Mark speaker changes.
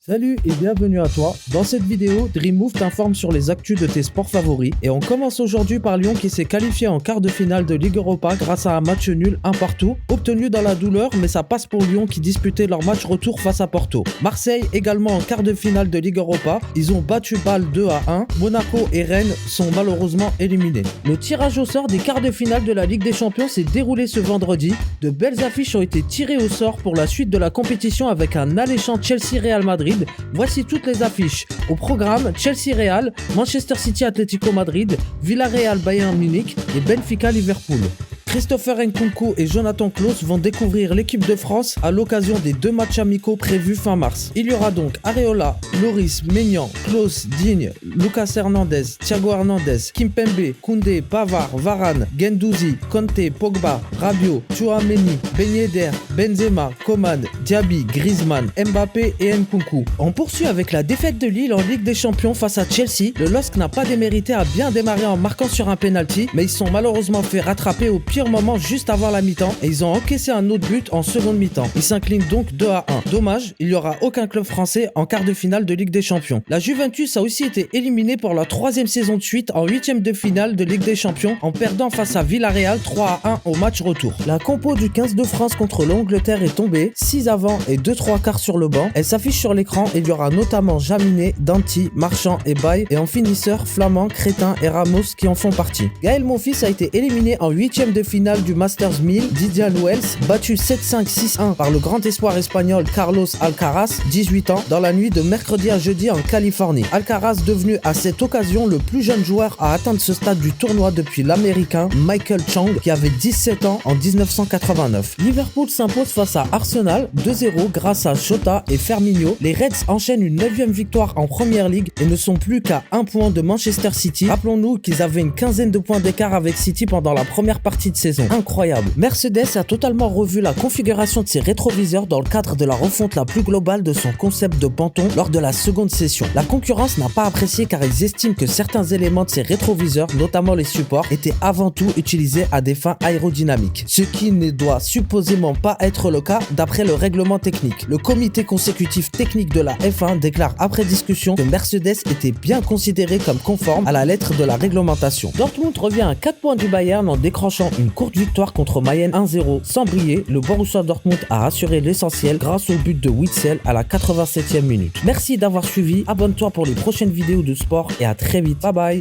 Speaker 1: Salut et bienvenue à toi. Dans cette vidéo, Dreammove t'informe sur les actus de tes sports favoris. Et on commence aujourd'hui par Lyon qui s'est qualifié en quart de finale de Ligue Europa grâce à un match nul 1 partout, obtenu dans la douleur, mais ça passe pour Lyon qui disputait leur match retour face à Porto. Marseille également en quart de finale de Ligue Europa, ils ont battu Bâle 2-1. Monaco et Rennes sont malheureusement éliminés. Le tirage au sort des quarts de finale de la Ligue des Champions s'est déroulé ce vendredi. De belles affiches ont été tirées au sort pour la suite de la compétition avec un alléchant Chelsea-Real Madrid. Voici toutes les affiches. Au programme, Chelsea-Real, Manchester City-Atlético Madrid, Villarreal-Bayern Munich et Benfica-Liverpool. Christopher Nkunku et Jonathan Klaus vont découvrir l'équipe de France à l'occasion des 2 matchs amicaux prévus fin mars. Il y aura donc Areola, Loris, Maignan, Klaus, Digne, Lucas Hernandez, Thiago Hernandez, Kimpembe, Koundé, Pavard, Varane, Guendouzi, Kanté, Pogba, Rabiot, Tchouaméni, Ben Yedder, Benzema, Coman, Diaby, Griezmann, Mbappé et Nkunku. On poursuit avec la défaite de Lille en Ligue des Champions face à Chelsea. Le LOSC n'a pas démérité à bien démarrer en marquant sur un penalty, mais ils sont malheureusement fait rattraper au pire moment juste avant la mi-temps et ils ont encaissé un autre but en seconde mi-temps. Ils s'inclinent donc 2-1. Dommage, il n'y aura aucun club français en quart de finale de Ligue des Champions. La Juventus a aussi été éliminée pour la 3e saison de suite en 8e de finale de Ligue des Champions en perdant face à Villarreal 3-1 au match retour. La compo du 15 de France contre l'Angleterre est tombée, 6 avant et 2/3 sur le banc. Elle s'affiche sur l'écran et il y aura notamment Jaminet, Danti, Marchand et Baye et en finisseur Flamand, Crétin et Ramos qui en font partie. Gaël Monfils a été éliminé en 8e de finale du Masters 1000, Didier Wells, battu 7-5, 6-1 par le grand espoir espagnol Carlos Alcaraz, 18 ans, dans la nuit de mercredi à jeudi en Californie. Alcaraz devenu à cette occasion le plus jeune joueur à atteindre ce stade du tournoi depuis l'américain Michael Chang qui avait 17 ans en 1989. Liverpool s'impose face à Arsenal 2-0 grâce à Jota et Firmino. Les Reds enchaînent une 9e victoire en Premier League et ne sont plus qu'à 1 point de Manchester City. Rappelons-nous qu'ils avaient une quinzaine de points d'écart avec City pendant la première partie de saison. Incroyable. Mercedes a totalement revu la configuration de ses rétroviseurs dans le cadre de la refonte la plus globale de son concept de ponton lors de la seconde session. La concurrence n'a pas apprécié car ils estiment que certains éléments de ces rétroviseurs, notamment les supports, étaient avant tout utilisés à des fins aérodynamiques. Ce qui ne doit supposément pas être le cas d'après le règlement technique. Le comité consécutif technique de la F1 déclare après discussion que Mercedes était bien considéré comme conforme à la lettre de la réglementation. Dortmund revient à 4 points du Bayern en décrochant une courte victoire contre Mayenne 1-0. Sans briller, le Borussia Dortmund a assuré l'essentiel grâce au but de Witsel à la 87e minute. Merci d'avoir suivi, abonne-toi pour les prochaines vidéos de sport et à très vite. Bye bye.